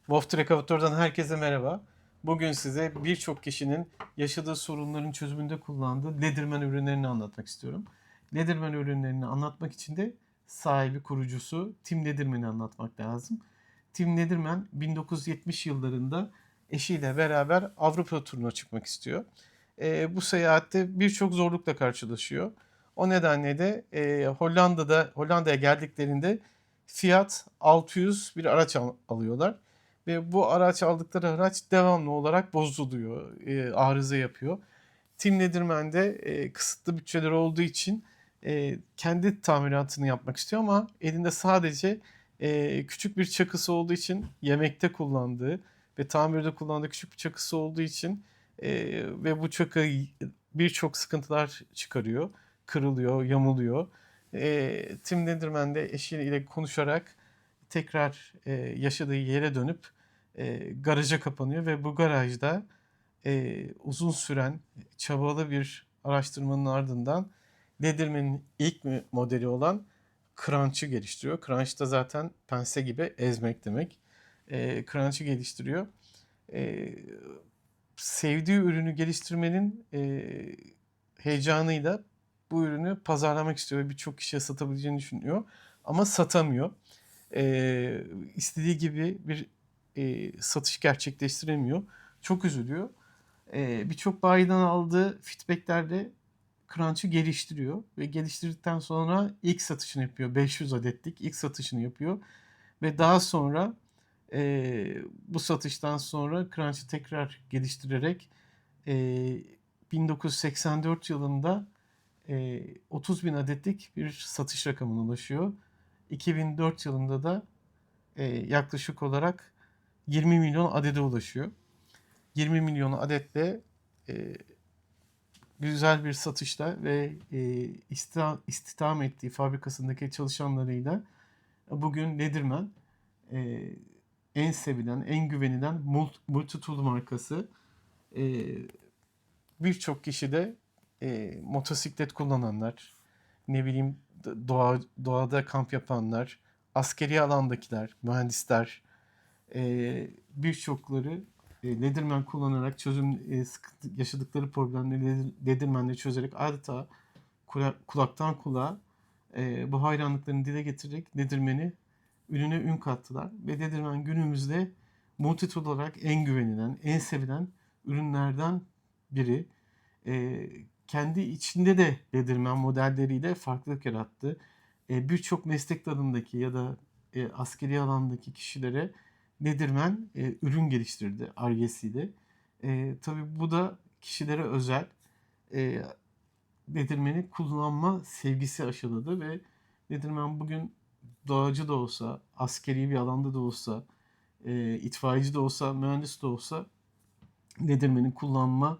Wolf Trek herkese merhaba. Bugün size birçok kişinin yaşadığı sorunların çözümünde kullandığı Leatherman ürünlerini anlatmak istiyorum. Leatherman ürünlerini anlatmak için de sahibi, kurucusu Tim Leatherman'i anlatmak lazım. Tim Leatherman 1970 yıllarında eşiyle beraber Avrupa turuna çıkmak istiyor. Bu seyahatte birçok zorlukla karşılaşıyor. O nedenle de Hollanda'ya geldiklerinde Fiat 600 bir araç alıyorlar. Ve bu aldıkları araç devamlı olarak bozuluyor, arıza yapıyor. Tim Leatherman de kısıtlı bütçeleri olduğu için kendi tamiratını yapmak istiyor ama elinde sadece küçük bir çakısı olduğu için yemekte kullandığı ve tamirde kullandığı küçük bir çakısı olduğu için ve bu çakı birçok sıkıntılar çıkarıyor, kırılıyor, yamuluyor. Tim Leatherman de eşiyle konuşarak tekrar yaşadığı yere dönüp garaja kapanıyor ve bu garajda uzun süren çabalı bir araştırmanın ardından Leatherman'in ilk modeli olan Crunch'ı geliştiriyor. Crunch da zaten pense gibi ezmek demek. Crunch'ı geliştiriyor. E, Sevdiği ürünü geliştirmenin heyecanıyla bu ürünü pazarlamak istiyor ve birçok kişiye satabileceğini düşünüyor. Ama satamıyor. İstediği gibi bir satış gerçekleştiremiyor. Çok üzülüyor. Birçok bayiden aldığı feedbacklerle Crunch'ı geliştiriyor ve geliştirdikten sonra ilk satışını yapıyor. 500 adetlik ilk satışını yapıyor ve daha sonra bu satıştan sonra Crunch'ı tekrar geliştirerek 1984 yılında 30 bin adetlik bir satış rakamına ulaşıyor. 2004 yılında da yaklaşık olarak 20 milyon adede ulaşıyor. 20 milyon adetle güzel bir satışla ve istihdam ettiği fabrikasındaki çalışanlarıyla bugün Leatherman en sevilen, en güvenilen multitool markası. Birçok kişi de motosiklet kullananlar, ne bileyim doğada kamp yapanlar, askeri alandakiler, mühendisler, birçokları Leatherman kullanarak yaşadıkları problemleri Leatherman'le çözerek adeta kulaktan kulağa bu hayranlıklarını dile getirerek Leatherman'i ününe ün kattılar. Ve Leatherman günümüzde multitool olarak en güvenilen, en sevilen ürünlerden biri. Kendi içinde de Leatherman modelleriyle farklılık yarattı. Birçok meslek dalındaki ya da askeri alandaki kişilere Leatherman ürün geliştirdi Ar-Ge'siyle. Tabii bu da kişilere özel Leatherman'i kullanma sevgisi aşıladı ve Leatherman bugün doğacı da olsa, askeri bir alanda da olsa, itfaiyeci de olsa, mühendis de olsa Leatherman'i kullanma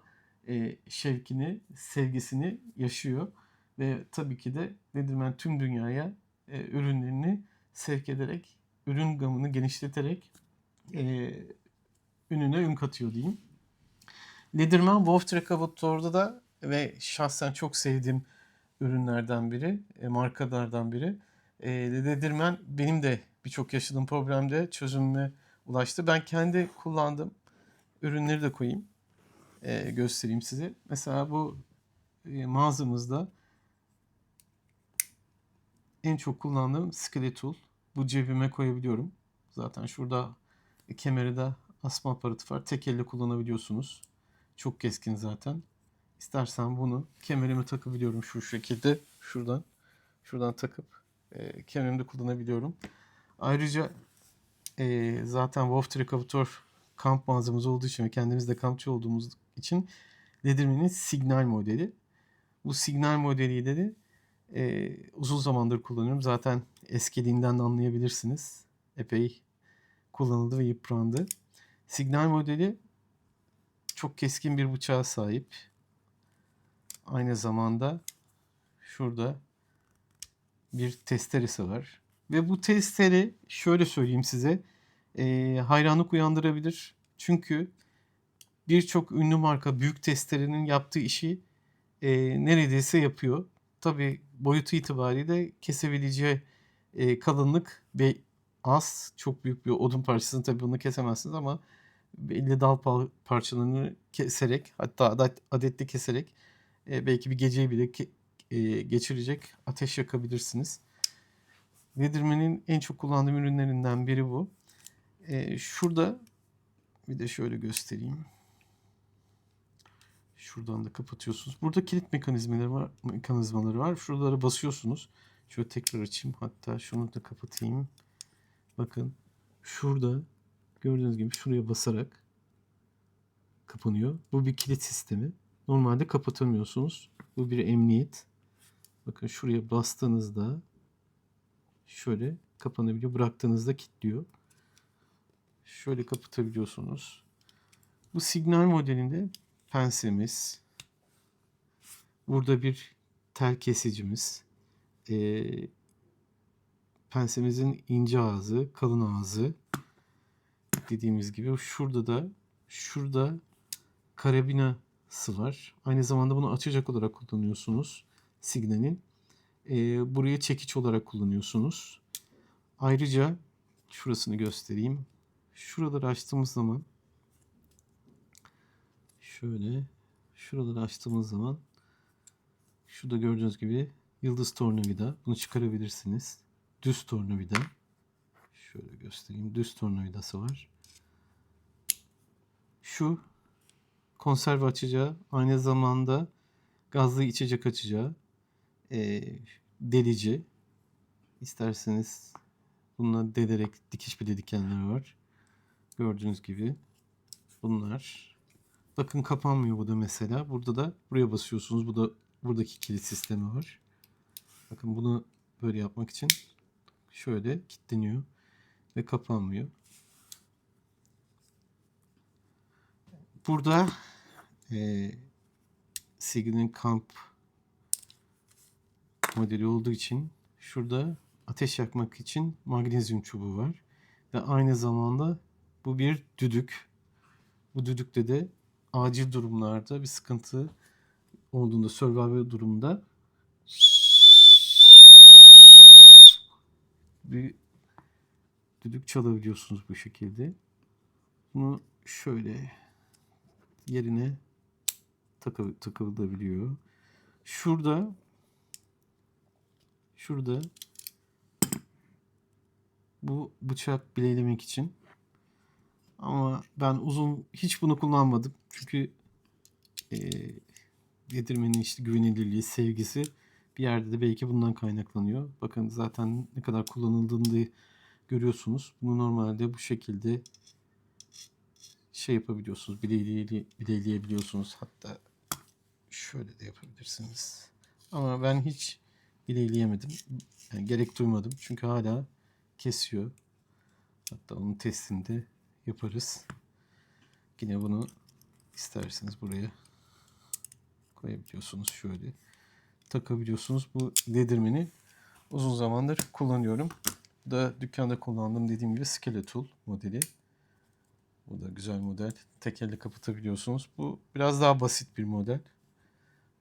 şevkini, sevgisini yaşıyor. Ve tabii ki de Leatherman tüm dünyaya ürünlerini sevk ederek, ürün gamını genişleterek e, ününe ün katıyor diyeyim. Leatherman Wolf Trek da ve şahsen çok sevdiğim ürünlerden biri, markalardan biri. Leatherman benim de birçok yaşadığım problemde çözümüme ulaştı. Ben kendi kullandığım ürünleri de koyayım, göstereyim size. Mesela bu mağazamızda en çok kullandığım Skeletal. Bu cebime koyabiliyorum. Zaten şurada kemeri de asma aparatı var. Tek elle kullanabiliyorsunuz. Çok keskin zaten. İstersen bunu kemerime takabiliyorum şu şekilde. Şuradan takıp kemerimde kullanabiliyorum. Ayrıca zaten Wolf Trek kamp mağazamız olduğu için ve kendimiz de kampçı olduğumuz için Leatherman'in Signal modeli. Bu Signal modeliyle de uzun zamandır kullanıyorum. Zaten eskiliğinden de anlayabilirsiniz. Epey kullanıldı ve yıprandı. Signal modeli çok keskin bir bıçağa sahip. Aynı zamanda şurada bir testeresi var. Ve bu testere şöyle söyleyeyim size hayranlık uyandırabilir. Çünkü birçok ünlü marka büyük testerenin yaptığı işi neredeyse yapıyor. Tabii boyutu itibariyle kesebileceği kalınlık ve az. Çok büyük bir odun parçasını tabii bunu kesemezsiniz ama belli dal parçalarını keserek, hatta adetli keserek belki bir geceyi bile geçirecek ateş yakabilirsiniz. Leatherman'in en çok kullandığım ürünlerinden biri bu. Şurada bir de şöyle göstereyim. Şuradan da kapatıyorsunuz. Burada kilit mekanizmaları var. Şuralara basıyorsunuz. Şöyle tekrar açayım. Hatta şunu da kapatayım. Bakın şurada gördüğünüz gibi şuraya basarak kapanıyor. Bu bir kilit sistemi. Normalde kapatamıyorsunuz. Bu bir emniyet. Bakın şuraya bastığınızda şöyle kapanabiliyor. Bıraktığınızda kilitliyor. Şöyle kapatabiliyorsunuz. Bu Signal modelinde pensemiz. Burada bir tel kesicimiz. Pensemizin ince ağzı, kalın ağzı. Dediğimiz gibi şurada karabinası var. Aynı zamanda bunu açacak olarak kullanıyorsunuz. Signal'in. Buraya çekiç olarak kullanıyorsunuz. Ayrıca şurasını göstereyim. Şuraları açtığımız zaman şuraları açtığımız zaman şurada gördüğünüz gibi yıldız tornavida. Bunu çıkarabilirsiniz. Düz tornavida. Şöyle göstereyim. Düz tornavidası var. Şu konserve açacağı, aynı zamanda gazlı içecek açacağı, delici. İsterseniz bununla delerek dikiş bile dikenler var. Gördüğünüz gibi bunlar. Bakın kapanmıyor bu da mesela. Burada da buraya basıyorsunuz. Bu da buradaki kilit sistemi var. Bakın bunu böyle yapmak için şöyle kilitleniyor ve kapanmıyor. Burada Signal'in kamp modeli olduğu için şurada ateş yakmak için magnezyum çubuğu var. Ve aynı zamanda bu bir düdük. Bu düdükte de acil durumlarda bir sıkıntı olduğunda, survival durumunda bir düdük çalabiliyorsunuz bu şekilde. Bunu şöyle yerine takılabiliyor. Şurada bu bıçak bilelemek için. Ama ben hiç bunu kullanmadım. Çünkü Leatherman'in işte güvenilirliği, sevgisi bir yerde de belki bundan kaynaklanıyor. Bakın zaten ne kadar kullanıldığını da görüyorsunuz. Bunu normalde bu şekilde yapabiliyorsunuz. Bileyleyebiliyorsunuz. Hatta şöyle de yapabilirsiniz. Ama ben hiç bileyleyemedim. Yani gerek duymadım. Çünkü hala kesiyor. Hatta onun testini de yaparız. Yine bunu isterseniz buraya koyabiliyorsunuz. Şöyle takabiliyorsunuz. Bu Leatherman'i uzun zamandır kullanıyorum. Bu da dükkanda kullandığım dediğim gibi Skeletal modeli. Bu da güzel model. Tek elle kapatabiliyorsunuz. Bu biraz daha basit bir model.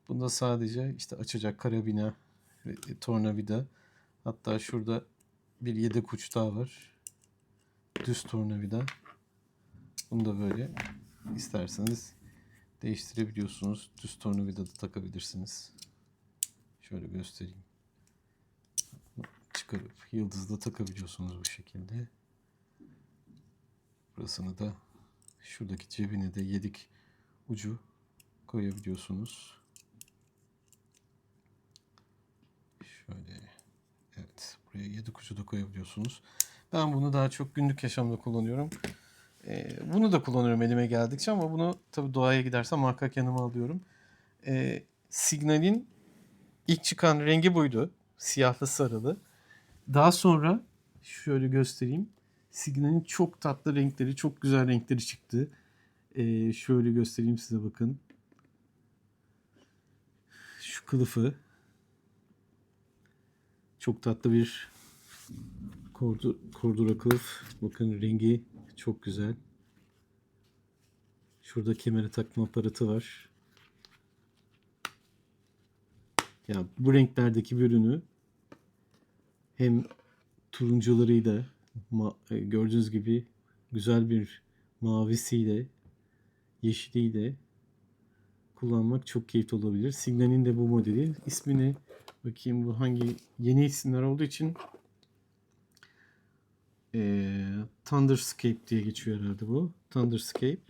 Bunda sadece işte açacak karabina ve tornavida. Hatta şurada bir yedek uç daha var. Düz tornavida. Bunu da böyle isterseniz değiştirebiliyorsunuz. Düz tornavida da takabilirsiniz. Şöyle göstereyim. Çıkarıp yıldızda takabiliyorsunuz bu şekilde. Burasını da şuradaki cebine de yedik ucu koyabiliyorsunuz. Şöyle, evet, buraya yedik ucu da koyabiliyorsunuz. Ben bunu daha çok günlük yaşamda kullanıyorum. Bunu da kullanıyorum elime geldikçe ama bunu tabii doğaya gidersem muhakkak yanıma alıyorum. Signal'in ilk çıkan rengi buydu. Siyahlı sarılı. Daha sonra şöyle göstereyim. Signal'in çok tatlı renkleri, çok güzel renkleri çıktı. Şöyle göstereyim size, bakın. Şu kılıfı. Çok tatlı bir kordura kılıf. Bakın rengi çok güzel. Şurada kemere takma aparatı var. Ya bu renklerdeki bir ürünü hem turuncularıyla Gördüğünüz gibi güzel bir mavisiyle, yeşiliyle kullanmak çok keyifli olabilir. Signal'in de bu modeli. İsmini bakayım, bu hangi yeni isimler olduğu için Thunderscape diye geçiyor herhalde bu. Thunderscape.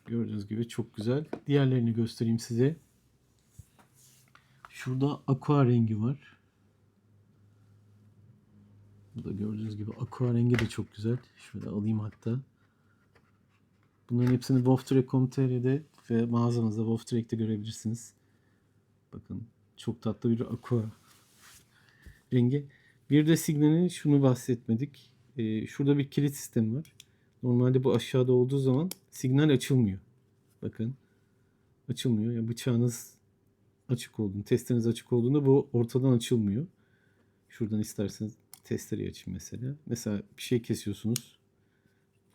Gördüğünüz gibi çok güzel. Diğerlerini göstereyim size. Şurada aqua rengi var. Burada gördüğünüz gibi aqua rengi de çok güzel. Şöyle alayım hatta. Bunların hepsini Wolftrek.com.tr'de ve mağazamızda Wolftrek'te görebilirsiniz. Bakın çok tatlı bir aqua rengi. Bir de Signal'in şunu bahsetmedik. Şurada bir kilit sistemi var. Normalde bu aşağıda olduğu zaman signal açılmıyor. Bakın açılmıyor. Yani bıçağınız açık olduğunda, testereniz açık olduğunda bu ortadan açılmıyor. Şuradan isterseniz testereyi açayım mesela. Mesela bir şey kesiyorsunuz.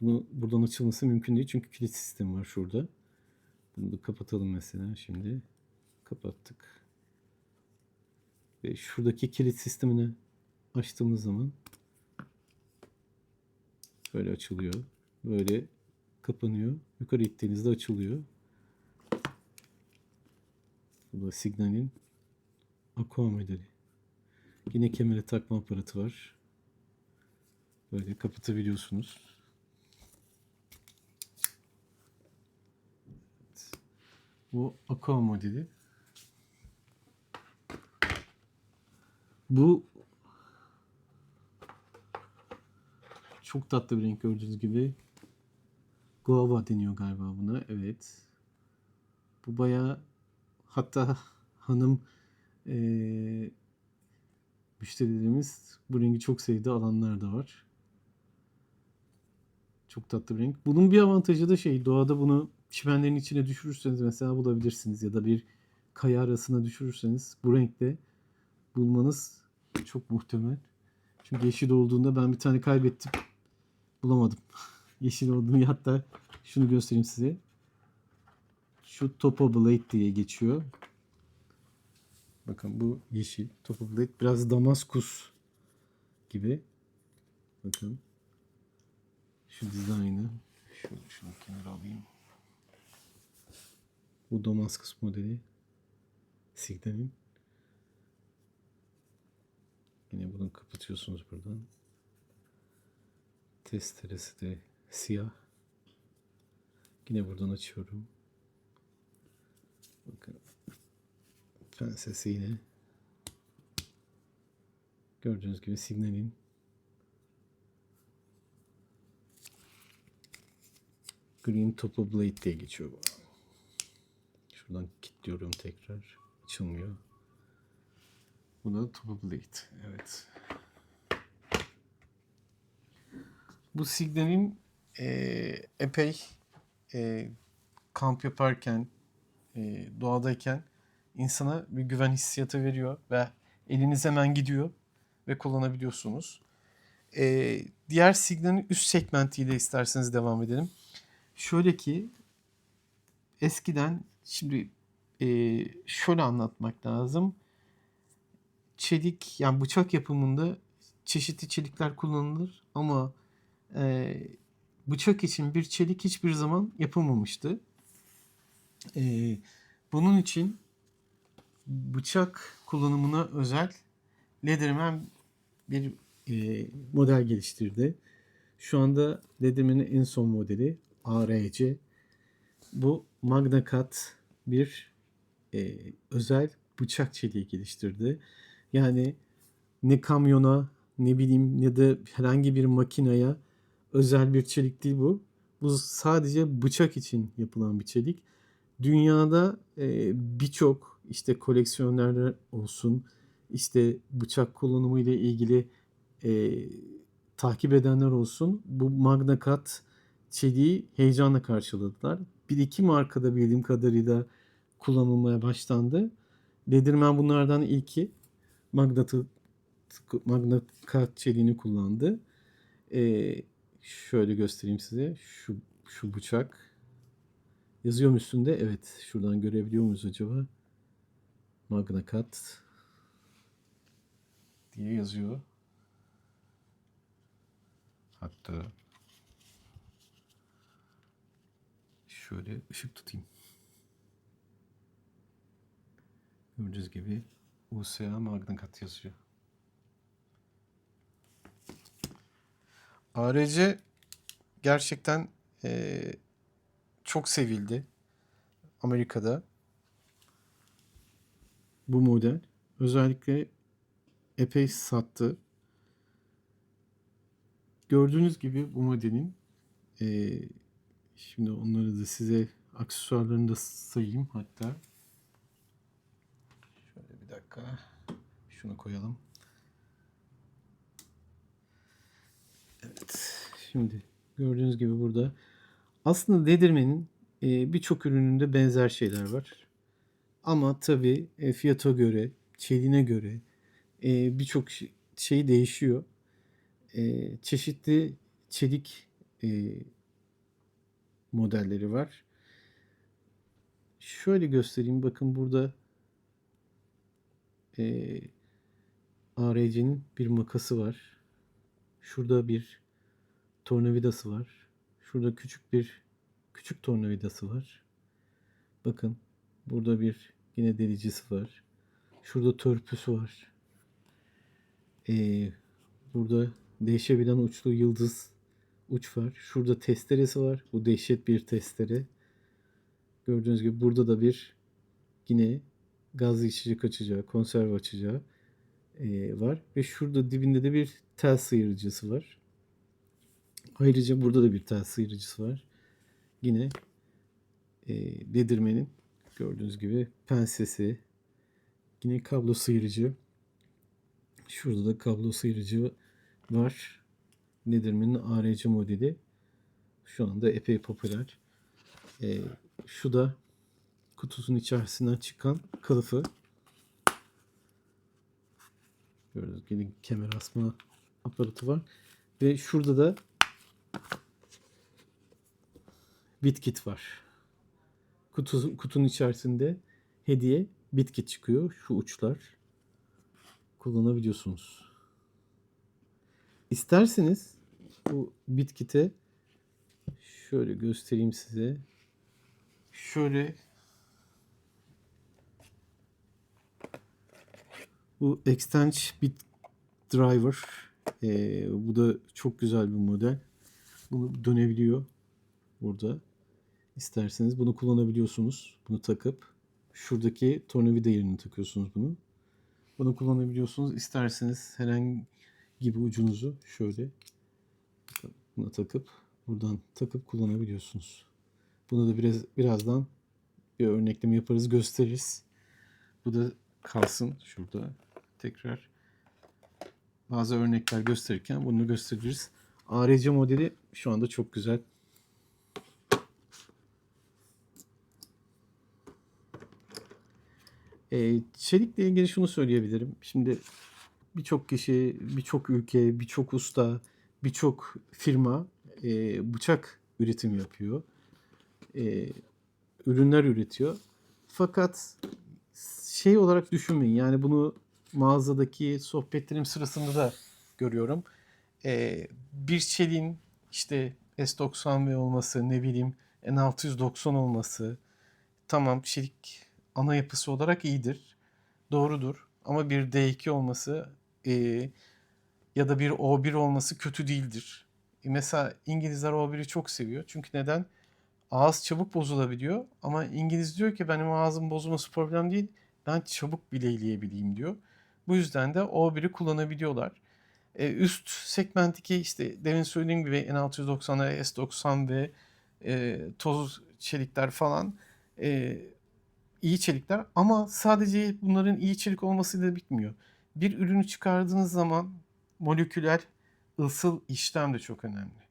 Bunu buradan açılması mümkün değil çünkü kilit sistemi var şurada. Bunu da kapatalım mesela şimdi. Kapattık. Ve şuradaki kilit sistemini açtığımız zaman böyle açılıyor. Böyle kapanıyor. Yukarı ittiğinizde açılıyor. Bu da Signal'in Aqua modeli. Yine kemere takma aparatı var. Böyle kapatabiliyorsunuz. Evet. Bu Aqua modeli. Bu çok tatlı bir renk, gördüğünüz gibi. Guava deniyor galiba buna. Evet. Bu bayağı, hatta hanım müşterilerimiz bu rengi çok sevdi, alanlar da var. Çok tatlı bir renk. Bunun bir avantajı da doğada bunu çimenlerin içine düşürürseniz mesela bulabilirsiniz ya da bir kaya arasına düşürürseniz bu renkte bulmanız çok muhtemel. Çünkü yeşil olduğunda ben bir tane kaybettim. Bulamadım. Yeşil olduğunu, hatta şunu göstereyim size. Şu Topo Blade diye geçiyor. Bakın bu yeşil Topo Blade, biraz Damaskus gibi. Bakın. Şu dizaynı. Şunu kenara alayım. Bu Damaskus modeli. Signal'in. Yine bunu kapatıyorsunuz buradan. Testeresi de siyah. Yine buradan açıyorum. Bakın. Prensesi yine. Gördüğünüz gibi Signal'in Green Topo Blade diye geçiyor bu. Şuradan kilitliyorum tekrar. Açılmıyor. Bu da Topo Blade. Evet. Bu Signal'in epey kamp yaparken, doğadayken insana bir güven hissiyatı veriyor ve eliniz hemen gidiyor ve kullanabiliyorsunuz. Diğer Signal'in üst segmentiyle isterseniz devam edelim. Şöyle ki eskiden, şimdi şöyle anlatmak lazım. Çelik, yani bıçak yapımında çeşitli çelikler kullanılır ama bıçak için bir çelik hiçbir zaman yapılmamıştı. Bunun için bıçak kullanımına özel Leatherman bir model geliştirdi. Şu anda Leatherman'in en son modeli ARC. Bu Magna Cut bir özel bıçak çeliği geliştirdi. Yani ne kamyona, ne bileyim, ya da herhangi bir makineye özel bir çelik değil bu. Bu sadece bıçak için yapılan bir çelik. Dünyada birçok işte koleksiyonerler olsun, işte bıçak kullanımı ile ilgili e, takip edenler olsun, bu Magna Cut çeliği heyecanla karşıladılar. Bir iki markada bildiğim kadarıyla kullanılmaya başlandı. Leatherman bunlardan ilki. Magna Cut çeliğini kullandı. Şöyle göstereyim size. Şu bıçak. Yazıyor mu üstünde? Evet. Şuradan görebiliyor muyuz acaba? Magna Cut diye yazıyor. Hatta şöyle ışık tutayım. Gördüğünüz gibi USA Magnacat yazıyor. ARC gerçekten çok sevildi Amerika'da. Bu model özellikle epey sattı. Gördüğünüz gibi bu modelin şimdi onları da size aksesuarlarını da sayayım hatta. Şöyle bir dakika. Şunu koyalım. Evet. Şimdi gördüğünüz gibi burada aslında Leatherman'in birçok ürününde benzer şeyler var. Ama tabii fiyata göre, çeliğine göre birçok şey değişiyor. Çeşitli çelik modelleri var. Şöyle göstereyim. Bakın burada ARC'nin bir makası var. Şurada bir tornavidası var. Şurada küçük tornavidası var. Bakın burada bir yine delicisi var. Şurada törpüsü var. Burada değişebilen uçlu yıldız uç var. Şurada testeresi var. Bu dehşet bir testere. Gördüğünüz gibi burada da bir yine gazlı içecek açacağı, konserve açacağı var. Ve şurada dibinde de bir tel sıyırıcısı var. Ayrıca burada da bir tel sıyırıcısı var. Yine Leatherman'in gördüğünüz gibi pensesi. Yine kablo sıyırıcı. Şurada da kablo sıyırıcı var. Leatherman'in ARC modeli. Şu anda epey popüler. Şu da kutusunun içerisinden çıkan kılıfı. Gördüğünüz gibi kemer asma aparatı var. Ve şurada da bitkit var. Kutunun içerisinde hediye bitkit çıkıyor. Şu uçlar kullanabiliyorsunuz. İsterseniz bu bitkite şöyle göstereyim size. Şöyle bu Extenge Bit Driver. Bu da çok güzel bir model. Bunu dönebiliyor burada. İsterseniz bunu kullanabiliyorsunuz. Bunu takıp şuradaki tornavida yerine takıyorsunuz bunu. Bunu kullanabiliyorsunuz. İsterseniz herhangi bir ucunuzu şöyle buna takıp buradan takıp kullanabiliyorsunuz. Bunu da birazdan bir örnekleme yaparız, gösteririz. Bu da kalsın şurada. Tekrar bazı örnekler gösterirken bunu gösteririz. ARC modeli şu anda çok güzel. Çelikle ilgili şunu söyleyebilirim. Şimdi birçok kişi, birçok ülke, birçok usta, birçok firma bıçak üretimi yapıyor. Ürünler üretiyor. Fakat şey olarak düşünmeyin. Yani bunu mağazadaki sohbetlerim sırasında da görüyorum. Bir çeliğin işte S90V olması, ne bileyim N690 olması, tamam çelik ana yapısı olarak iyidir. Doğrudur. Ama bir D2 olması ya da bir O1 olması kötü değildir. Mesela İngilizler O1'i çok seviyor. Çünkü neden? Ağız çabuk bozulabiliyor. Ama İngiliz diyor ki benim ağzım bozulması problem değil. Ben çabuk bileyleyebileyim diyor. Bu yüzden de O1'i kullanabiliyorlar. Üst segmentteki işte demin söylediğim gibi N690'lar, S90 ve toz çelikler falan iyi çelikler. Ama sadece bunların iyi çelik olmasıyla bitmiyor. Bir ürünü çıkardığınız zaman moleküler ısıl işlem de çok önemli.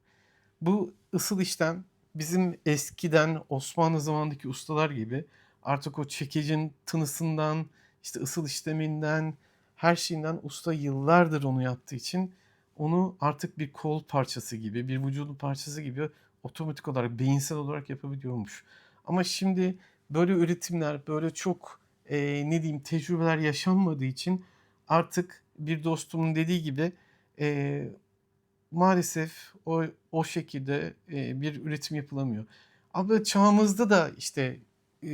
Bu ısıl işlem bizim eskiden Osmanlı zamanındaki ustalar gibi artık o çekicin tınısından, işte ısıl işleminden, her şeyinden usta yıllardır onu yaptığı için onu artık bir kol parçası gibi, bir vücudun parçası gibi otomatik olarak, beyinsel olarak yapabiliyormuş. Ama şimdi böyle üretimler, böyle çok ne diyeyim tecrübeler yaşanmadığı için artık bir dostumun dediği gibi maalesef o şekilde bir üretim yapılamıyor. Ama çağımızda da işte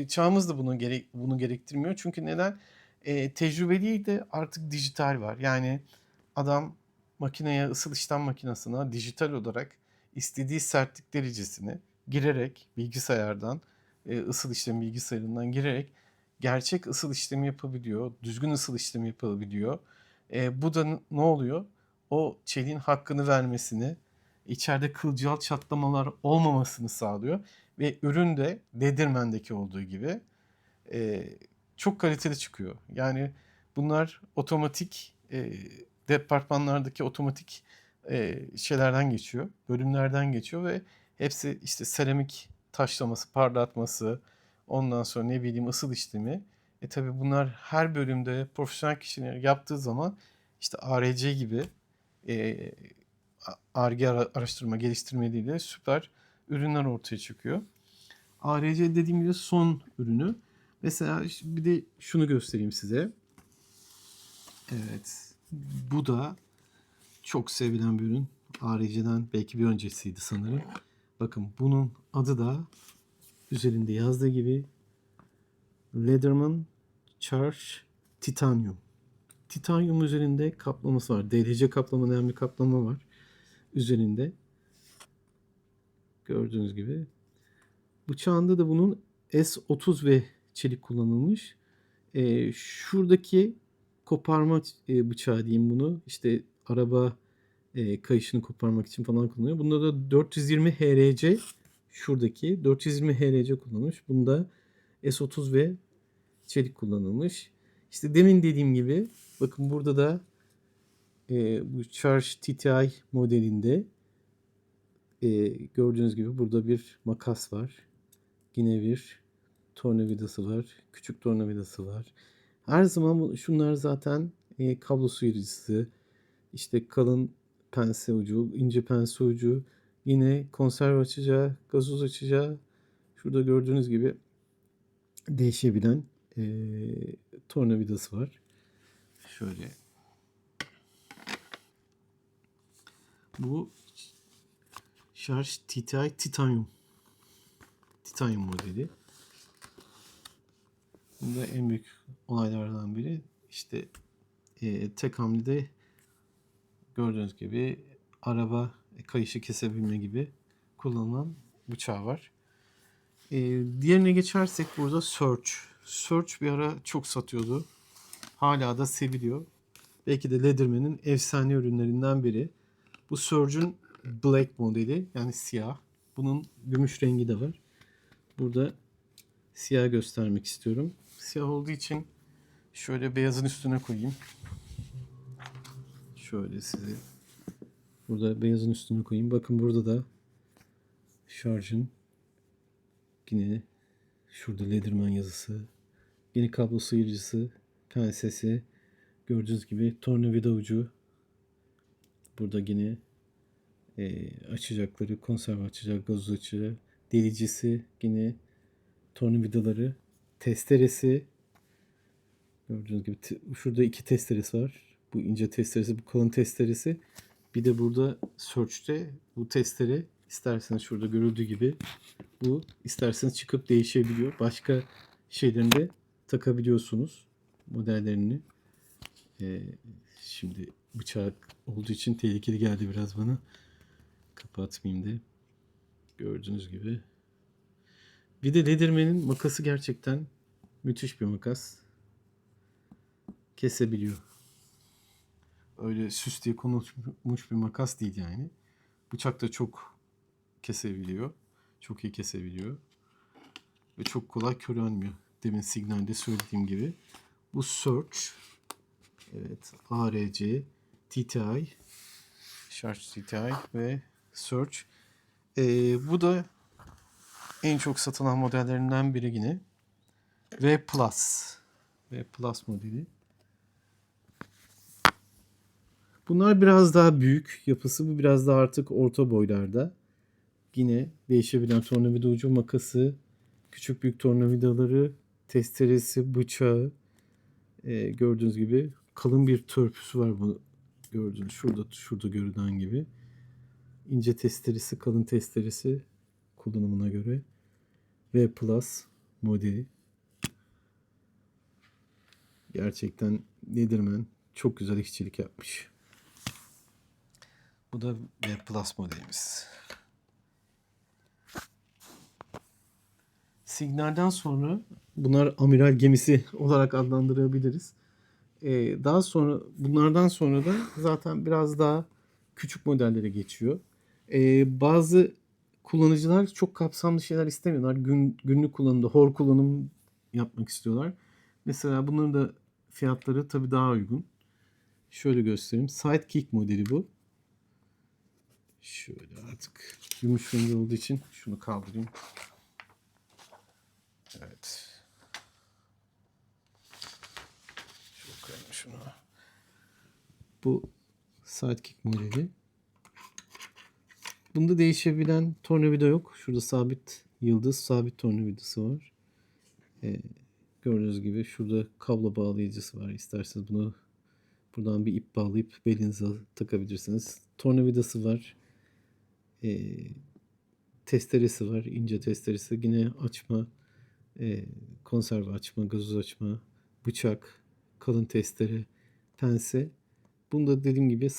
çağımız da bunu gerektirmiyor. Çünkü neden? Tecrübe değil de artık dijital var. Yani adam makineye, ısıl işlem makinesine dijital olarak istediği sertlik derecesini girerek bilgisayardan, ısıl işlem bilgisayarından girerek gerçek ısıl işlemi yapabiliyor. Düzgün ısıl işlemi yapabiliyor. Bu da ne oluyor? O çeliğin hakkını vermesini, içeride kılcal çatlamalar olmamasını sağlıyor. Ve ürün de Leatherman'deki olduğu gibi e, çok kaliteli çıkıyor. Yani bunlar otomatik departmanlardaki otomatik şeylerden geçiyor, bölümlerden geçiyor ve hepsi işte seramik taşlaması, parlatması, ondan sonra ne bileyim ısıl işlemi. Tabii bunlar her bölümde profesyonel kişiler yaptığı zaman işte ARC gibi e, Ar-Ge araştırma geliştirmeleriyle süper ürünler ortaya çıkıyor. ARC dediğim gibi son ürünü. Mesela bir de şunu göstereyim size. Evet. Bu da çok sevilen bir ürün. ARC'den belki bir öncesiydi sanırım. Bakın bunun adı da üzerinde yazdığı gibi Leatherman Charge Titanium. Titanium üzerinde kaplaması var. DLC kaplama denen bir kaplama var. Üzerinde. Gördüğünüz gibi. Bıçağında da bunun S30V çelik kullanılmış. Şuradaki koparma bıçağı diyeyim bunu. İşte araba kayışını koparmak için falan kullanılıyor. Bunda da 420 HRC şuradaki 420 HRC kullanılmış. Bunda S30V çelik kullanılmış. İşte demin dediğim gibi bakın burada da bu Charge TTI modelinde gördüğünüz gibi burada bir makas var. Yine bir tornavidası var. Küçük tornavidası var. Her zaman şunlar zaten kablo sıyırıcısı, işte kalın pense ucu, ince pense ucu, yine konserve açacağı, gazoz açacağı, şurada gördüğünüz gibi değişebilen e, tornavidası var. Şöyle. Bu şarj TTI Titanium modeli. Bunda en büyük olaylardan biri işte tek hamlede gördüğünüz gibi araba kayışı kesebilme gibi kullanılan bıçağı var. Diğerine geçersek burada Search. Search bir ara çok satıyordu. Hala da seviliyor. Belki de Leatherman'in efsane ürünlerinden biri. Bu Surge'ün Black modeli yani siyah. Bunun gümüş rengi de var. Burada siyah göstermek istiyorum. Siyah olduğu için şöyle beyazın üstüne koyayım. Şöyle size burada beyazın üstüne koyayım. Bakın burada da şarjın yine şurada Leatherman yazısı. Yine kablo sıyırıcısı, pensesi. Gördüğünüz gibi tornavida ucu. Burada yine açacakları, konserve açacak, gazoz açacağı, delicisi, yine tornavidaları, testeresi. Gördüğünüz gibi şurada iki testeresi var. Bu ince testeresi, bu kalın testeresi. Bir de burada Search'te bu testere isterseniz şurada görüldüğü gibi bu isterseniz çıkıp değişebiliyor. Başka şeylerinde takabiliyorsunuz modellerini. Şimdi bıçak olduğu için tehlikeli geldi biraz bana. Kapatmayayım da. Gördüğünüz gibi. Bir de Leatherman'in makası gerçekten müthiş bir makas. Kesebiliyor. Öyle süs diye konulmuş bir makas değil yani. Bıçak da çok kesebiliyor. Çok iyi kesebiliyor. Ve çok kolay körelmiyor. Demin signalde söylediğim gibi. Bu Search. Evet. ARC, TTI, Charge TTI ve Search. Bu da en çok satılan modellerinden biri yine. V Plus. V Plus modeli. Bunlar biraz daha büyük. Yapısı bu biraz daha artık orta boylarda. Yine değişebilen tornavida ucu, makası, küçük büyük tornavidaları, testeresi, bıçağı. Gördüğünüz gibi kalın bir törpüsü var bu gördüğünüz şurada görünen gibi. ince testeresi, kalın testeresi kullanımına göre. V Plus modeli. Gerçekten Leatherman çok güzel işçilik yapmış. Bu da V Plus modelimiz. Signal'den sonra bunlar amiral gemisi olarak adlandırabiliriz. Daha sonra bunlardan sonra da zaten biraz daha küçük modellere geçiyor. Bazı kullanıcılar çok kapsamlı şeyler istemiyorlar. Günlük kullanımda hor kullanım yapmak istiyorlar. Mesela bunların da fiyatları tabii daha uygun. Şöyle göstereyim. Sidekick modeli bu. Şöyle artık gümüş rengi olduğu için şunu kaldırayım. Evet. Şöyle koyalım şunu. Bu Sidekick modeli. Bunda değişebilen tornavida yok. Şurada sabit yıldız, sabit tornavidası var. Gördüğünüz gibi şurada kablo bağlayıcısı var. İsterseniz bunu buradan bir ip bağlayıp belinize takabilirsiniz. Tornavidası var. Testeresi var. İnce testeresi. Yine açma, konserve açma, gazoz açma, bıçak, kalın testere, pense. Bunda dediğim gibi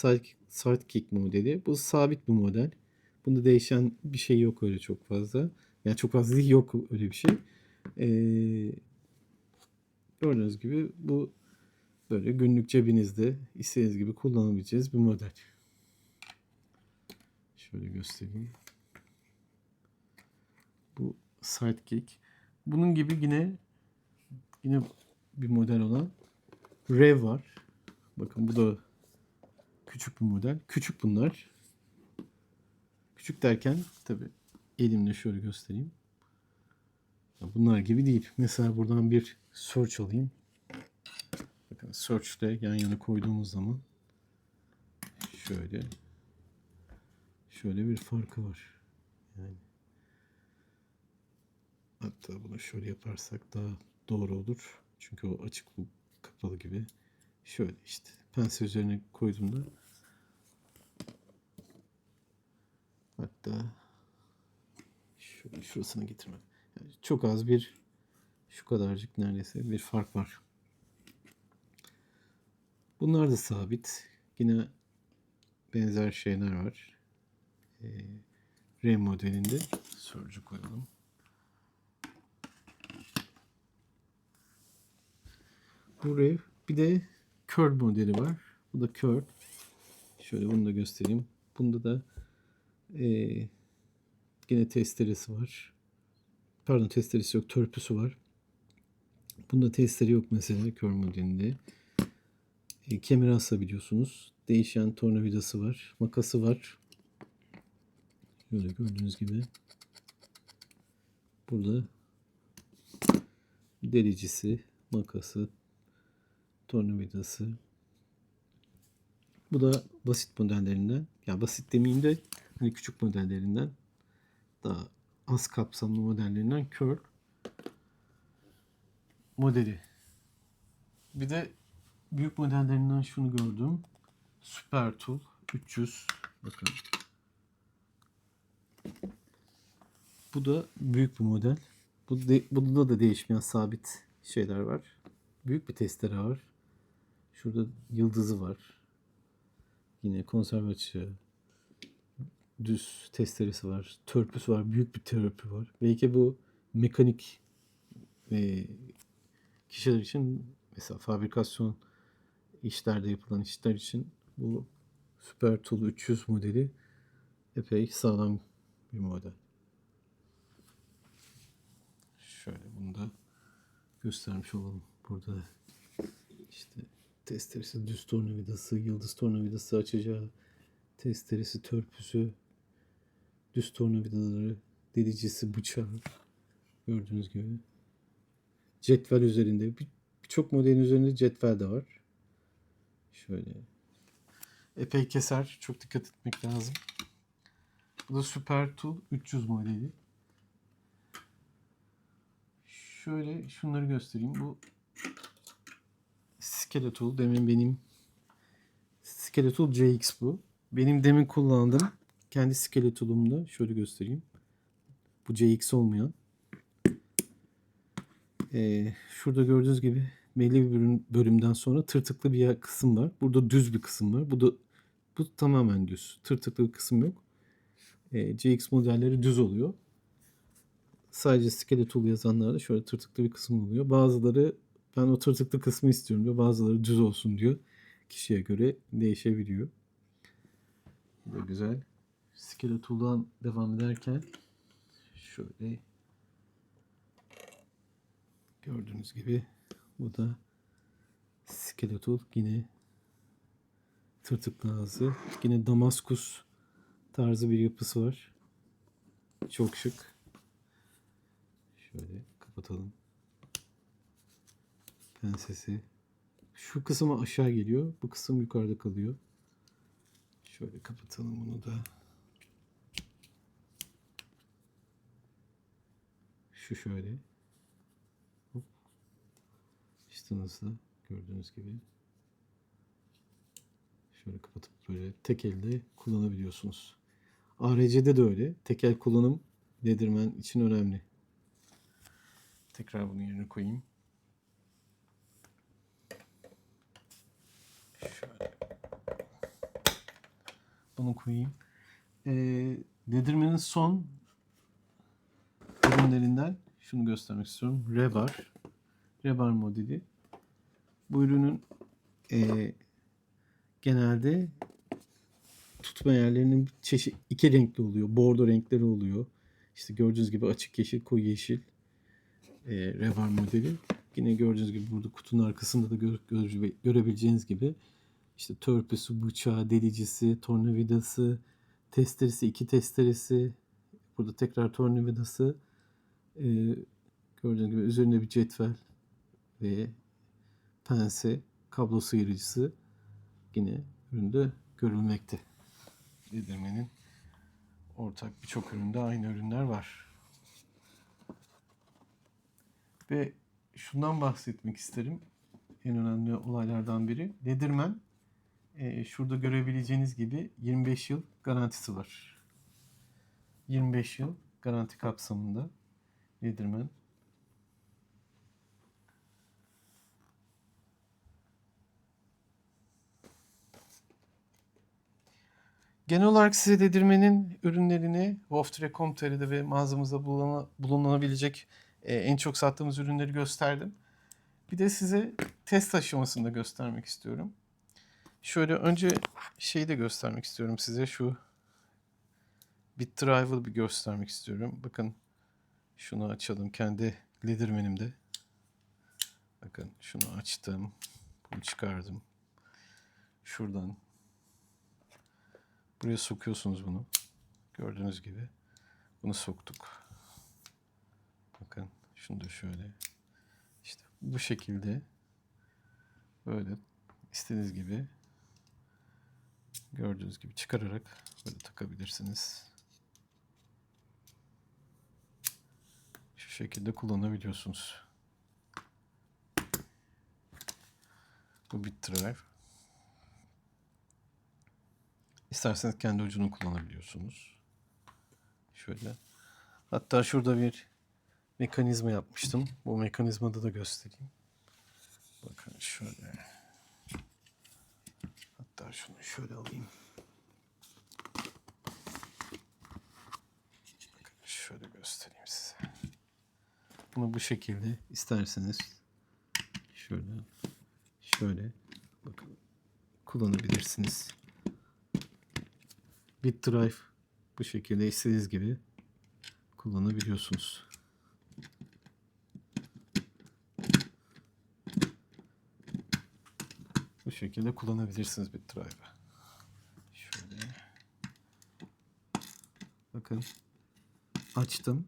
sidekick modeli. Bu sabit bir model. Bunda değişen bir şey yok öyle çok fazla. Yani çok fazla değil, yok öyle bir şey. Gördüğünüz gibi bu böyle günlük cebinizde istediğiniz gibi kullanabileceğiniz bir model. Şöyle göstereyim. Bu sidekick. Bunun gibi yine bir model olan Rev var. Bakın bu da küçük bir model. Küçük bunlar. Küçük derken tabi elimle şöyle göstereyim. Bunlar gibi değil. Mesela buradan bir search alayım. Bakın search ile yan yana koyduğumuz zaman şöyle bir farkı var. Yani hatta bunu şöyle yaparsak daha doğru olur. Çünkü o açık bu kapalı gibi. Şöyle işte pense üzerine koyduğumda hatta şöyle şurasına getirmek. Yani çok az bir şu kadarcık neredeyse bir fark var. Bunlar da sabit. Yine benzer şeyler var. R modelinde sörcü koyalım. Bu R. Bir de curl modeli var. Bu da curl. Şöyle bunu da göstereyim. Bunda da yine testeresi var. Pardon, testeresi yok. Törpüsü var. Bunda testere yok mesela curl modelinde. Kemer asabiliyorsunuz. Değişen tornavidası var. Makası var. Böyle gördüğünüz gibi. Burada delicisi, makası, tornavidası. Bu da basit modellerinden. Ya basit demeyeyim de hani küçük modellerinden. Daha az kapsamlı modellerinden curl modeli. Bir de büyük modellerinden şunu gördüm. Super Tool 300. Bakın. Bu da büyük bir model. Bunda da değişmeyen sabit şeyler var. Büyük bir testere var. Şurada yıldızı var. Yine konserve açığı. Düz testeresi var. Törpüsü var. Büyük bir törpü var. Belki bu mekanik kişiler için, mesela fabrikasyon işlerde yapılan işler için bu Super Tool 300 modeli epey sağlam bir model. Şöyle bunu da göstermiş olalım. Burada işte testeresi, düz tornavidası, yıldız tornavidası açacağı, testeresi, törpüsü, düz tornavidaları, delicisi, bıçağı gördüğünüz gibi. Cetvel üzerinde birçok modelin üzerinde cetvel de var. Şöyle epey keser. Çok dikkat etmek lazım. Bu da Super Tool 300 modeli. Şöyle şunları göstereyim. Bu Skeletal. Demin benim Skeletal CX bu. Benim demin kullandığım kendi skeletolumda şöyle göstereyim. Bu CX olmayan. Şurada gördüğünüz gibi belli bir bölümden sonra tırtıklı bir kısım var. Burada düz bir kısım var. Bu tamamen düz. Tırtıklı bir kısım yok. CX modelleri düz oluyor. Sadece skeletal yazanlarda şöyle tırtıklı bir kısım oluyor. Bazıları ben o tırtıklı kısmı istiyorum diyor. Bazıları düz olsun diyor. Kişiye göre değişebiliyor. Bu da güzel. Skeletal'dan devam ederken şöyle gördüğünüz gibi bu da skeletal, yine tırtıklı ağzı. Yine Damaskus tarzı bir yapısı var. Çok şık. Şöyle kapatalım. Pensesi. Şu kısmı aşağı geliyor. Bu kısım yukarıda kalıyor. Şöyle kapatalım bunu da. Şu şöyle. Hop. İşte nasıl gördüğünüz gibi. Şöyle kapatıp böyle tek elde kullanabiliyorsunuz. ARC'de de öyle. Tek el kullanım Leatherman için önemli. Tekrar bunu yerine koyayım. Şöyle. Bunu koyayım. Leatherman'ın son ürünlerinden şunu göstermek istiyorum. Rebar. Rebar modeli. Bu ürünün genelde tutma yerlerinin çeşit iki renkli oluyor. Bordo renkleri oluyor. İşte gördüğünüz gibi açık yeşil, koyu yeşil Rebar modeli. Yine gördüğünüz gibi burada kutunun arkasında da görebileceğiniz gibi işte törpüsü, bıçağı, delicisi, tornavidası, testeresi, iki testeresi, burada tekrar tornavidası, gördüğünüz gibi üzerinde bir cetvel ve pense, kablo sıyırıcısı yine üründe görülmekte. Leatherman'in ortak birçok üründe aynı ürünler var. Ve şundan bahsetmek isterim. En önemli olaylardan biri. Leatherman şurada görebileceğiniz gibi 25 yıl garantisi var. 25 yıl garanti kapsamında Leatherman. Genel olarak size Leatherman'in ürünlerini Wolftrek.com.tr'de ve mağazamızda bulunabilecek en çok sattığımız ürünleri gösterdim. Bir de size test aşamasında göstermek istiyorum. Şöyle önce şeyi de göstermek istiyorum size. Şu BitDrive'ı bir göstermek istiyorum. Bakın şunu açalım kendi Leatherman'imde. Bakın şunu açtım. Bunu çıkardım. Şuradan buraya sokuyorsunuz bunu. Gördüğünüz gibi. Bunu soktuk. Bakın şunu da şöyle. İşte bu şekilde böyle istediğiniz gibi gördüğünüz gibi çıkararak böyle takabilirsiniz. Şu şekilde kullanabiliyorsunuz. Bu BitDrive. İsterseniz kendi ucunu kullanabiliyorsunuz. Şöyle. Hatta şurada bir mekanizma yapmıştım. Bu mekanizmada da göstereyim. Bakın şöyle. Hatta şunu şöyle alayım. Bakın şöyle göstereyim size. Bunu bu şekilde isterseniz şöyle bakın kullanabilirsiniz. BitDrive bu şekilde istediğiniz gibi kullanabiliyorsunuz. Bu şekilde kullanabilirsiniz BitDrive'ı. Şöyle. Bakın açtım.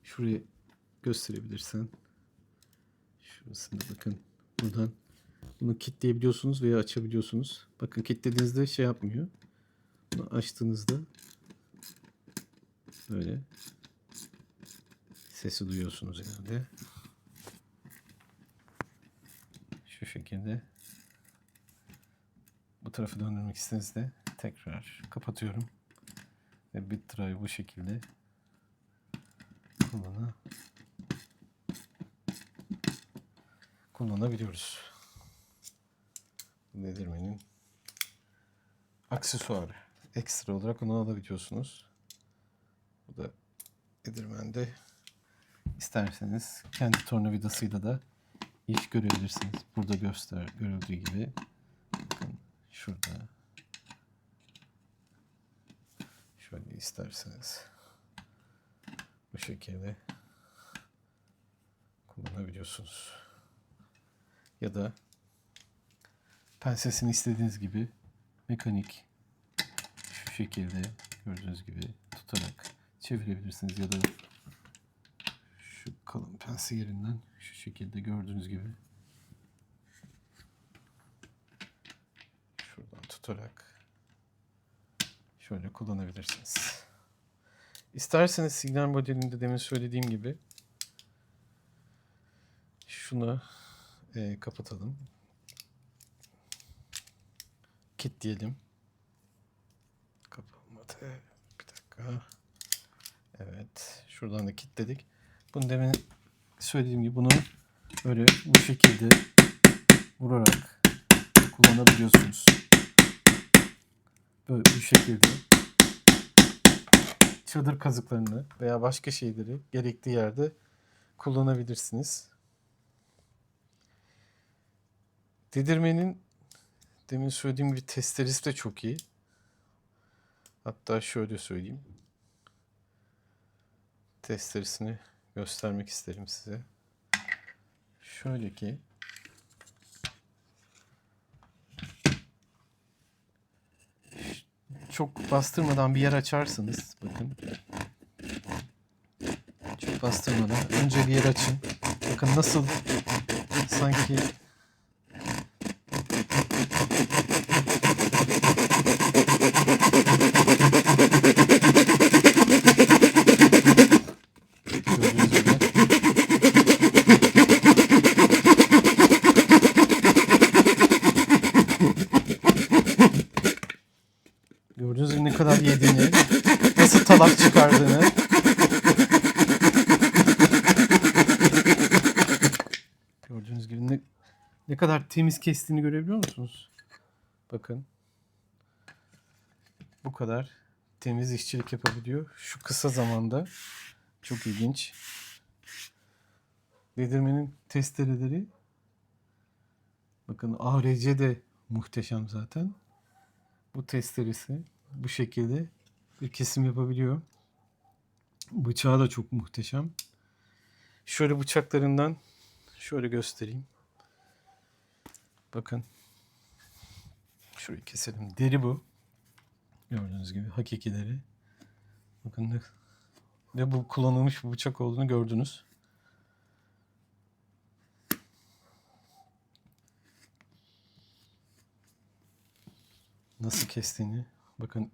Şurayı gösterebilirsen. Şurasında bakın. Buradan bunu kilitleyebiliyorsunuz veya açabiliyorsunuz. Bakın kilitlediğinizde şey yapmıyor. Bunu açtığınızda böyle sesi duyuyorsunuz herhalde. Şu şekilde bu tarafı döndürmek istediğinizde tekrar kapatıyorum. Ve bit drive bu şekilde kullanabiliyoruz. Leatherman'in aksesuarı. Ekstra olarak onu alabiliyorsunuz. Bu da Leatherman'de isterseniz kendi tornavidasıyla da iş görebilirsiniz. Burada görüldüğü gibi. Bakın şurada. Şöyle isterseniz bu şekilde kullanabiliyorsunuz. Ya da pensesini istediğiniz gibi mekanik şu şekilde gördüğünüz gibi tutarak çevirebilirsiniz ya da şu kalın pense yerinden şu şekilde gördüğünüz gibi şuradan tutarak şöyle kullanabilirsiniz. İsterseniz signal modelinde demin söylediğim gibi şunu kapatalım. Kilitleyelim. Kapanmadı. Bir dakika. Evet. Şuradan da kilitledik. Bunu demin söylediğim gibi bunu böyle bu şekilde vurarak kullanabiliyorsunuz. Böyle bu şekilde çadır kazıklarını veya başka şeyleri gerektiği yerde kullanabilirsiniz. Leatherman'in demin söylediğim gibi testeresi de çok iyi. Hatta şöyle söyleyeyim. Testeresini göstermek isterim size. Şöyle ki çok bastırmadan bir yer açarsınız. Bakın. Çok bastırmadan önce bir yer açın. Bakın nasıl sanki gördüğünüz gibi ne kadar yediğini, nasıl talak çıkardığını. Gördüğünüz gibi ne kadar temiz kestiğini görebiliyor musunuz? Bakın. Bu kadar temiz işçilik yapabiliyor. Şu kısa zamanda. Çok ilginç. Leatherman'in testereleri. Bakın ARC de muhteşem zaten. Bu testeresi bu şekilde bir kesim yapabiliyor. Bıçağı da çok muhteşem. Şöyle bıçaklarından şöyle göstereyim. Bakın. Şurayı keselim. Deri bu. Gördüğünüz gibi hakiki deri. Bakın ve bu kullanılmış bir bıçak olduğunu gördünüz. Nasıl kestiğini. Bakın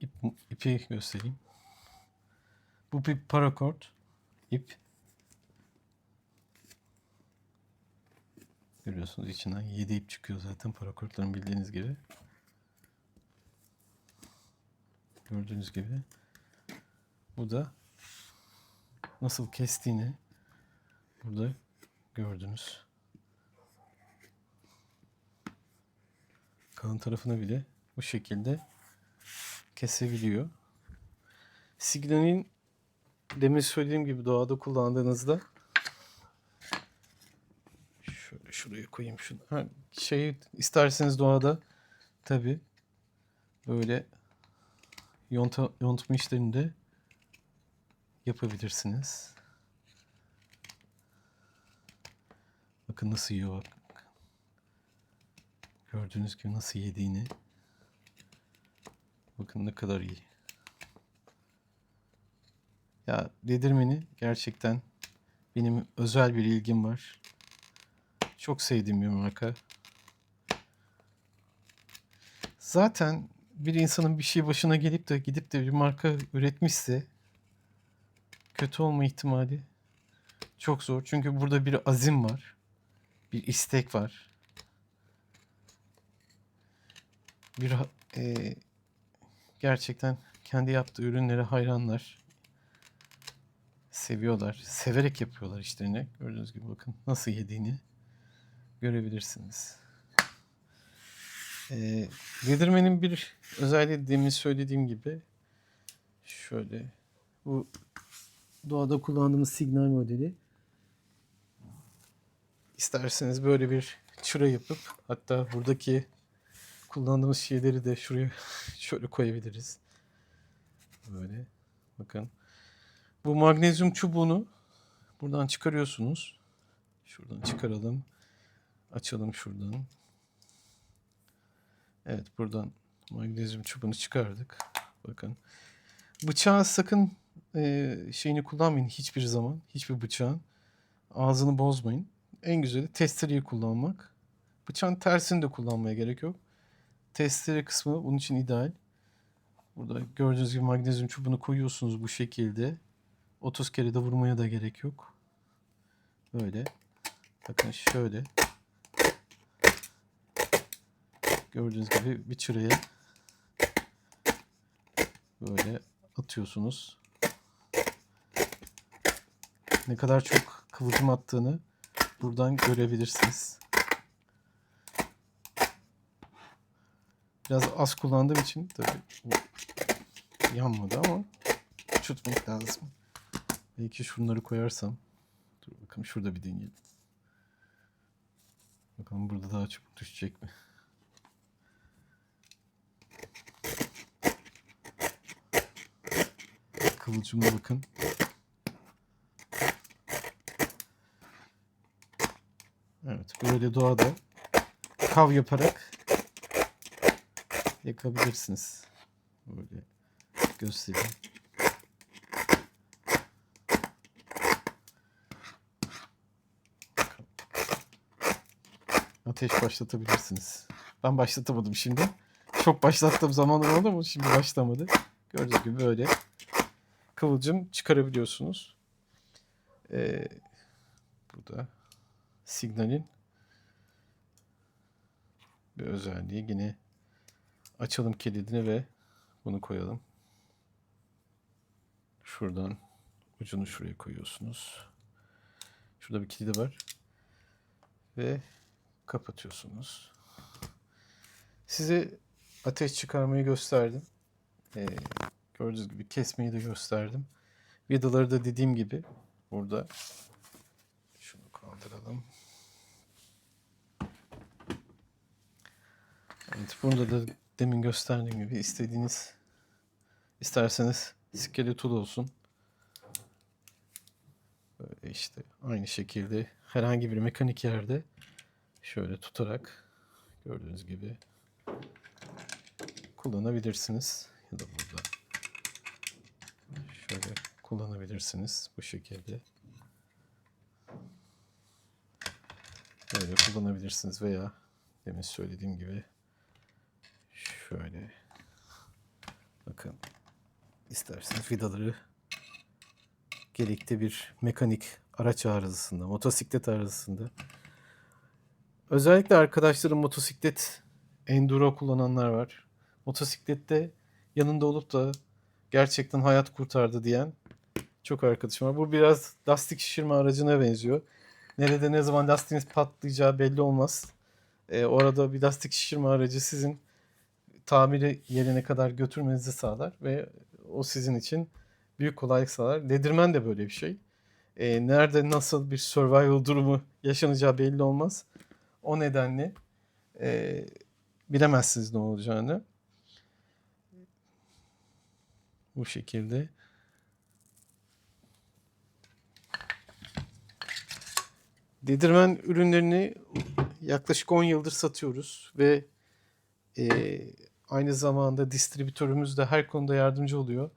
ipi göstereyim. Bu bir paracord ip. Görüyorsunuz içinden 7 ip çıkıyor zaten parakordların bildiğiniz gibi. Gördüğünüz gibi. Bu da nasıl kestiğini burada gördünüz. Kalın tarafını bile bu şekilde kesebiliyor. Signal'in demin söylediğim gibi doğada kullandığınızda şöyle şuraya koyayım şunu. İsterseniz doğada tabi böyle yontma işlerini de yapabilirsiniz. Bakın nasıl yiyor bak. Gördüğünüz gibi nasıl yediğini. Bakın ne kadar iyi. Ya Leatherman'i gerçekten benim özel bir ilgim var. Çok sevdiğim bir marka. Zaten bir insanın bir şey başına gidip de bir marka üretmişse kötü olma ihtimali çok zor. Çünkü burada bir azim var. Bir istek var. Bir gerçekten kendi yaptığı ürünlere hayranlar. Seviyorlar. Severek yapıyorlar işlerini. Gördüğünüz gibi bakın nasıl yediğini görebilirsiniz. Leatherman'in bir özelliği demin söylediğim gibi şöyle bu doğada kullandığımız signal modeli. İsterseniz böyle bir çıra yapıp hatta buradaki kullandığımız şeyleri de şuraya şöyle koyabiliriz. Böyle bakın. Bu magnezyum çubuğunu buradan çıkarıyorsunuz. Şuradan çıkaralım. Açalım şuradan. Evet, buradan magnezyum çubuğunu çıkardık. Bakın. Bıçağı sakın şeyini kullanmayın hiçbir zaman. Hiçbir bıçağın. Ağzını bozmayın. En güzeli testereyi kullanmak. Bıçağın tersini de kullanmaya gerek yok. Testere kısmı bunun için ideal. Burada gördüğünüz gibi magnezyum çubuğunu koyuyorsunuz bu şekilde. 30 kere de vurmaya da gerek yok. Böyle. Bakın şöyle. Gördüğünüz gibi bir çıraya böyle atıyorsunuz. Ne kadar çok kıvılcım attığını buradan görebilirsiniz. Biraz az kullandığım için tabii yanmadı ama çutmak lazım. Belki şunları koyarsam. Dur bakalım şurada bir deneyelim. Bakalım burada daha çabuk düşecek mi? Kıvılcıma bakın. Evet, böyle doğada kav yaparak yakabilirsiniz. Böyle göstereyim. Ateş başlatabilirsiniz. Ben başlatamadım şimdi. Çok başlattığım zamanlar oldu ama şimdi başlamadı. Gördüğünüz gibi böyle kıvılcım çıkarabiliyorsunuz. Bu da signalin bir özelliği. Yine açalım kilidini ve bunu koyalım. Şuradan ucunu şuraya koyuyorsunuz. Şurada bir kilidi var. Ve kapatıyorsunuz. Size ateş çıkarmayı gösterdim. Gördüğünüz gibi kesmeyi de gösterdim. Vidaları da dediğim gibi burada. Şunu kaldıralım. Evet, burada da demin gösterdiğim gibi isterseniz skeleton olsun. Böyle işte aynı şekilde herhangi bir mekanik yerde şöyle tutarak gördüğünüz gibi kullanabilirsiniz. Ya da burada şöyle kullanabilirsiniz bu şekilde. Böyle kullanabilirsiniz veya demin söylediğim gibi şöyle bakın isterseniz vidaları gerekli bir mekanik araç arızasında, motosiklet arızasında. Özellikle arkadaşlarım motosiklet enduro kullananlar var. Motosiklette yanında olup da gerçekten hayat kurtardı diyen çok arkadaşım var. Bu biraz lastik şişirme aracına benziyor. Nerede ne zaman lastiğiniz patlayacağı belli olmaz. Orada bir lastik şişirme aracı sizin tamiri yerine kadar götürmenizi sağlar ve o sizin için büyük kolaylık sağlar. Leatherman de böyle bir şey. Nerede nasıl bir survival durumu yaşanacağı belli olmaz. O nedenle bilemezsiniz ne olacağını. Bu şekilde. Leatherman ürünlerini yaklaşık 10 yıldır satıyoruz ve aynı zamanda distribütörümüz de her konuda yardımcı oluyor.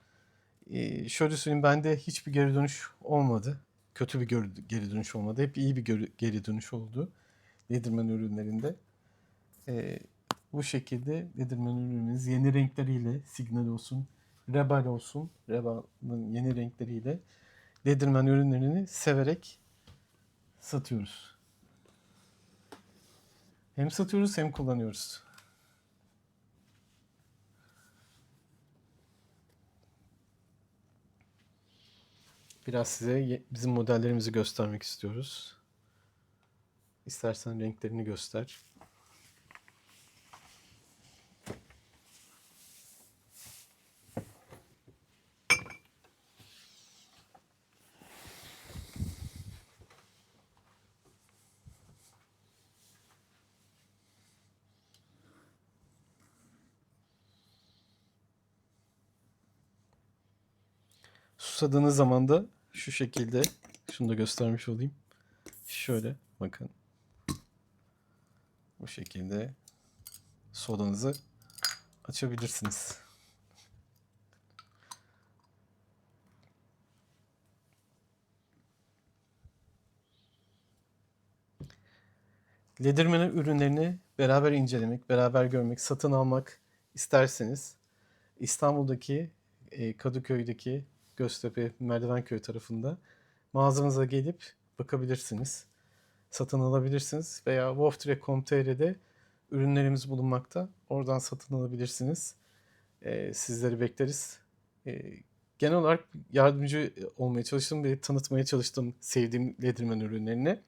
Şöyle söyleyeyim, bende hiçbir geri dönüş olmadı. Kötü bir geri dönüş olmadı. Hep iyi bir geri dönüş oldu Leatherman ürünlerinde. Bu şekilde Leatherman ürünümüz yeni renkleriyle, Signal olsun, Rebel olsun, Rebel'ın yeni renkleriyle Leatherman ürünlerini severek satıyoruz. Hem satıyoruz hem kullanıyoruz. Biraz size bizim modellerimizi göstermek istiyoruz. İstersen renklerini göster. Susadığınız zaman da şu şekilde, şunu da göstermiş olayım. Şöyle bakın. Bu şekilde sodanızı açabilirsiniz. Ledirmen ürünlerini beraber incelemek, beraber görmek, satın almak isterseniz İstanbul'daki Kadıköy'deki Göztepe, Merdivenköy tarafında mağazamıza gelip bakabilirsiniz. Satın alabilirsiniz veya wolftrek.com.tr'de ürünlerimiz bulunmakta. Oradan satın alabilirsiniz. Sizleri bekleriz. Genel olarak yardımcı olmaya çalıştım ve tanıtmaya çalıştım sevdiğim Ledirmen ürünlerini.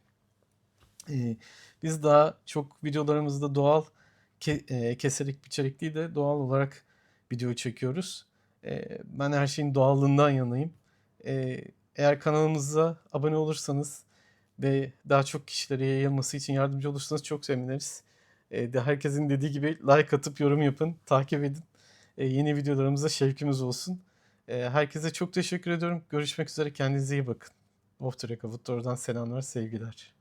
Biz daha çok videolarımızda doğal keserek biçerek değil de doğal olarak video çekiyoruz. Ben her şeyin doğallığından yanayım. Eğer kanalımıza abone olursanız ve daha çok kişilere yayılması için yardımcı olursanız çok seviniriz. Herkesin dediği gibi like atıp yorum yapın, takip edin. Yeni videolarımıza şevkimiz olsun. Herkese çok teşekkür ediyorum. Görüşmek üzere. Kendinize iyi bakın. Off the Record, oradan selamlar, sevgiler.